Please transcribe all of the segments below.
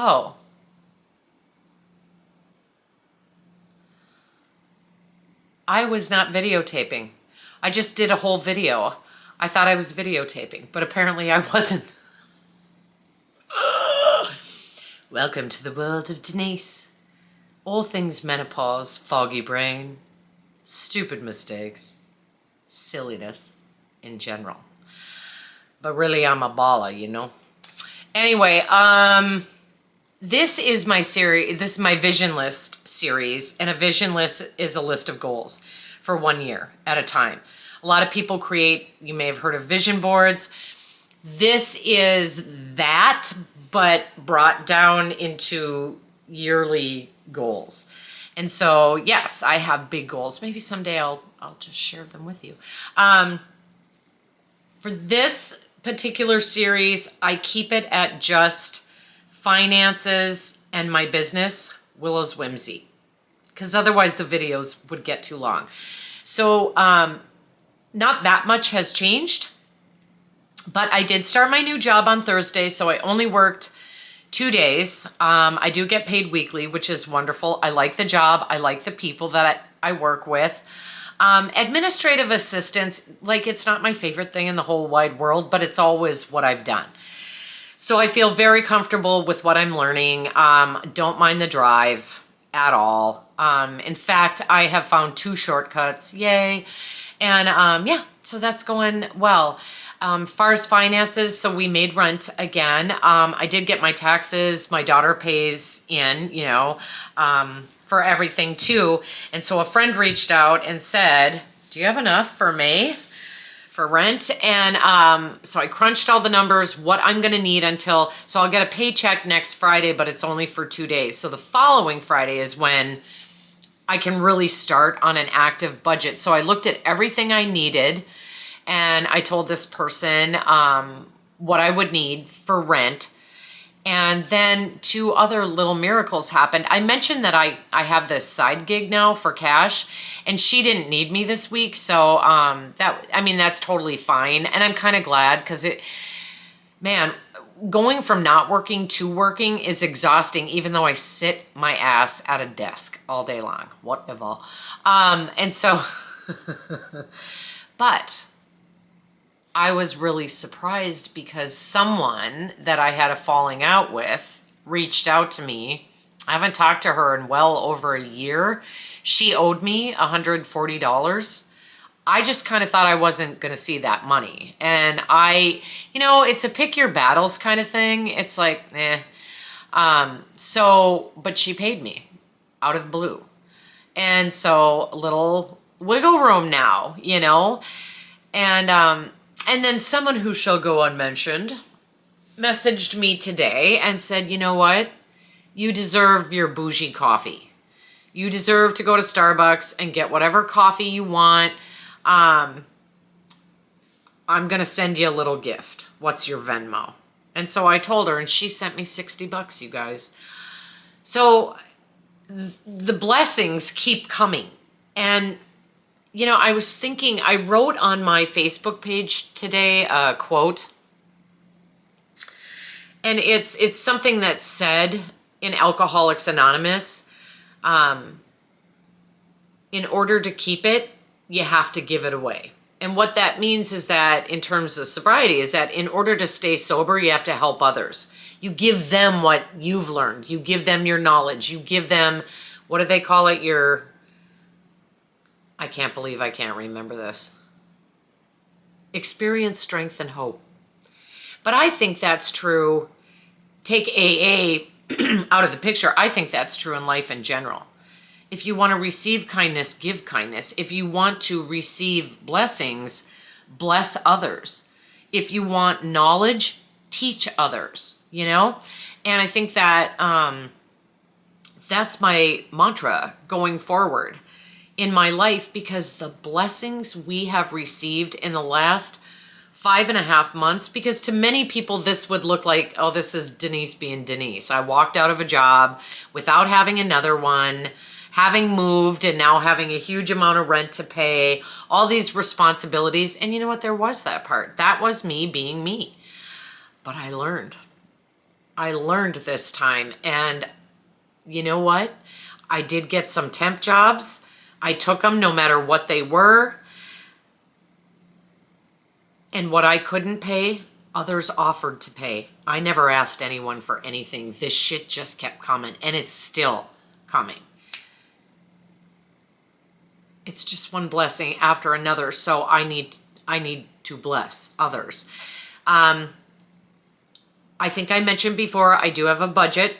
Oh. I was not videotaping. I just did a whole video. I thought I was videotaping, but apparently I wasn't. Welcome to the world of Denise. All things menopause, foggy brain, stupid mistakes, silliness in general. But really, I'm a baller, you know? Anyway, this is my series. This is my vision list series, and a vision list is a list of goals for 1 year at a time. A lot of people create, you may have heard of vision boards. This is that, but brought down into yearly goals. And so, yes, I have big goals. Maybe someday I'll just share them with you. For this particular series, I keep it at just finances and my business, Willow's Whimsy, because otherwise the videos would get too long. So not that much has changed, but I did start my new job on Thursday, so I only worked 2 days. I do get paid weekly, which is wonderful. I like the job. I like the people that I work with. Administrative assistance, like, it's not my favorite thing in the whole wide world, but it's always what I've done. So I feel very comfortable with what I'm learning. Don't mind the drive at all. In fact, I have found 2 shortcuts. Yay. And yeah, so that's going well. Far as finances, so we made rent again. I did get my taxes. My daughter pays in, you know, for everything too. And so a friend reached out and said, do you have enough for May for rent? And so I crunched all the numbers, what I'm going to need until, so I'll get a paycheck next Friday, but it's only for 2 days. So the following Friday is when I can really start on an active budget. So I looked at everything I needed, and I told this person what I would need for rent. And then 2 other little miracles happened. I mentioned that I have this side gig now for cash, and she didn't need me this week. So that's totally fine. And I'm kind of glad, because man, going from not working to working is exhausting, even though I sit my ass at a desk all day long, whatever. And so, but I was really surprised because someone that I had a falling out with reached out to me. I haven't talked to her in well over a year. She owed me $140. I just kind of thought I wasn't going to see that money. And it's a pick your battles kind of thing. It's like, eh. But she paid me out of the blue. And so a little wiggle room now, you know. And then someone who shall go unmentioned messaged me today and said, you know what? You deserve your bougie coffee. You deserve to go to Starbucks and get whatever coffee you want. I'm going to send you a little gift. What's your Venmo? And so I told her, and she sent me $60, you guys. So the blessings keep coming. And you know, I was thinking, I wrote on my Facebook page today a quote, and it's something that's said in Alcoholics Anonymous. In order to keep it, you have to give it away. And what that means is that, in terms of sobriety, is that in order to stay sober, you have to help others. You give them what you've learned. You give them your knowledge. You give them, what do they call it? I can't believe I can't remember this. Experience, strength, and hope. But I think that's true. Take AA out of the picture. I think that's true in life in general. If you want to receive kindness, give kindness. If you want to receive blessings, bless others. If you want knowledge, teach others, you know? And I think that that's my mantra going forward in my life, because the blessings we have received in the last 5.5 months, because to many people this would look like, oh, this is Denise being Denise. I walked out of a job without having another one, having moved and now having a huge amount of rent to pay, all these responsibilities. And you know what? There was that part. That was me being me. But I learned. I learned this time. And you know what? I did get some temp jobs. I took them no matter what they were. And what I couldn't pay, others offered to pay. I never asked anyone for anything. This shit just kept coming, and it's still coming. It's just one blessing after another, so I need to bless others. I think I mentioned before, I do have a budget.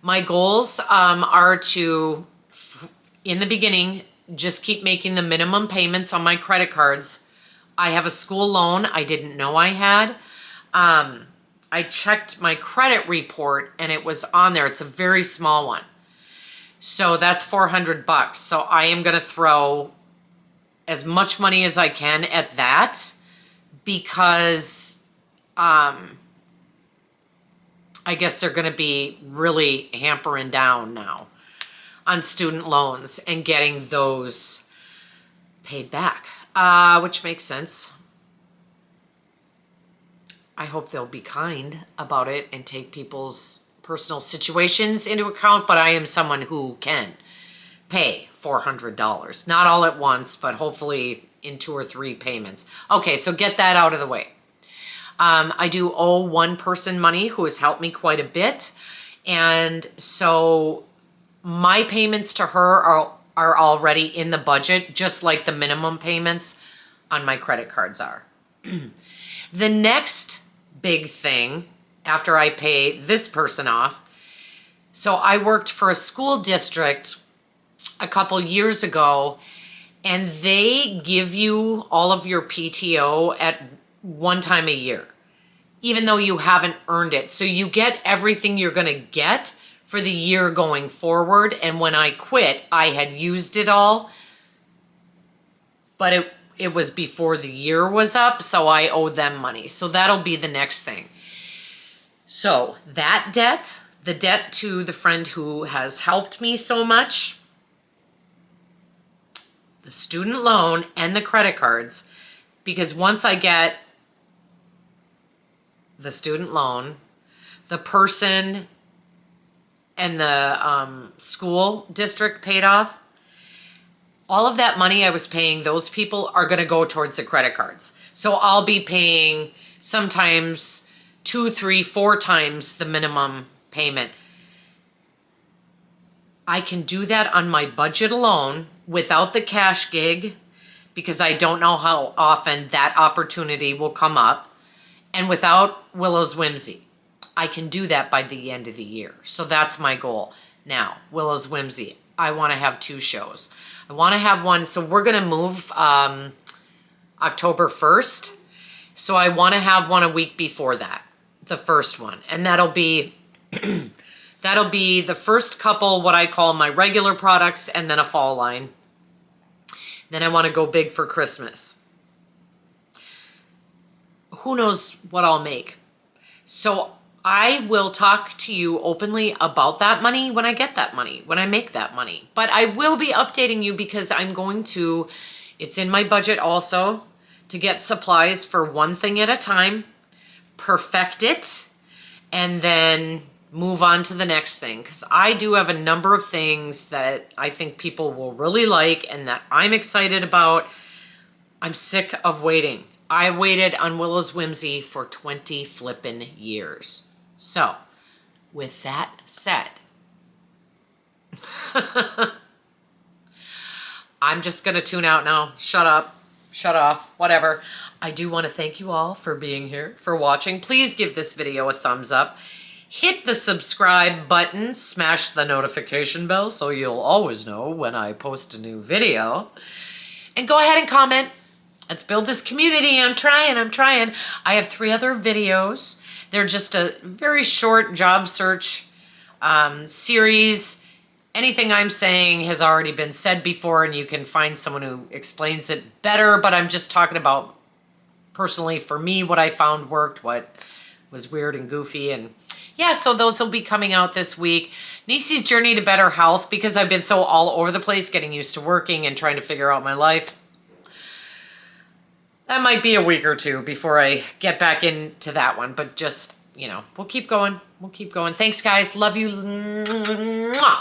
My goals are to, in the beginning, just keep making the minimum payments on my credit cards. I have a school loan I didn't know I had. I checked my credit report and it was on there. It's a very small one. So that's $400. So I am going to throw as much money as I can at that because I guess they're going to be really hampering down now on student loans and getting those paid back, which makes sense. I hope they'll be kind about it and take people's personal situations into account, but I am someone who can pay $400. Not all at once, but hopefully in 2 or 3 payments. Okay, so get that out of the way. I do owe one person money who has helped me quite a bit. And so my payments to her are already in the budget, just like the minimum payments on my credit cards are. The next big thing after I pay this person off, so I worked for a school district a couple years ago, and they give you all of your PTO at one time a year, even though you haven't earned it. So you get everything you're going to get for the year going forward. And when I quit, I had used it all, but it was before the year was up, so I owe them money. So that'll be the next thing. So that debt, the debt to the friend who has helped me so much, the student loan and the credit cards, because once I get the student loan, the person and the school district paid off, all of that money I was paying those people are going to go towards the credit cards. So I'll be paying sometimes 2, 3, 4 times the minimum payment. I can do that on my budget alone without the cash gig because I don't know how often that opportunity will come up, and without Willow's Whimsy. I can do that by the end of the year. So that's my goal. Now, Willow's Whimsy, I want to have 2 shows. I want to have one, so we're going to move October 1st. So I want to have one a week before that, the first one. And that'll be that'll be the first couple, what I call my regular products, and then a fall line. Then I want to go big for Christmas. Who knows what I'll make. So I will talk to you openly about that money when I get that money, when I make that money. But I will be updating you because I'm going to, it's in my budget also, to get supplies for one thing at a time, perfect it, and then move on to the next thing. Because I do have a number of things that I think people will really like and that I'm excited about. I'm sick of waiting. I waited on Willow's Whimsy for 20 flippin' years. So, with that said, I'm just going to tune out now. Shut up. Shut off. Whatever. I do want to thank you all for being here, for watching. Please give this video a thumbs up. Hit the subscribe button. Smash the notification bell so you'll always know when I post a new video. And go ahead and comment. Let's build this community. I'm trying. I have 3 other videos. They're just a very short job search series. Anything I'm saying has already been said before, and you can find someone who explains it better, but I'm just talking about personally for me what I found worked, what was weird and goofy. And yeah, so those will be coming out this week. Niecy's Journey to Better Health, because I've been so all over the place getting used to working and trying to figure out my life. That might be a week or 2 before I get back into that one, but just you know, we'll keep going. We'll keep going. Thanks, guys. Love you. Mwah.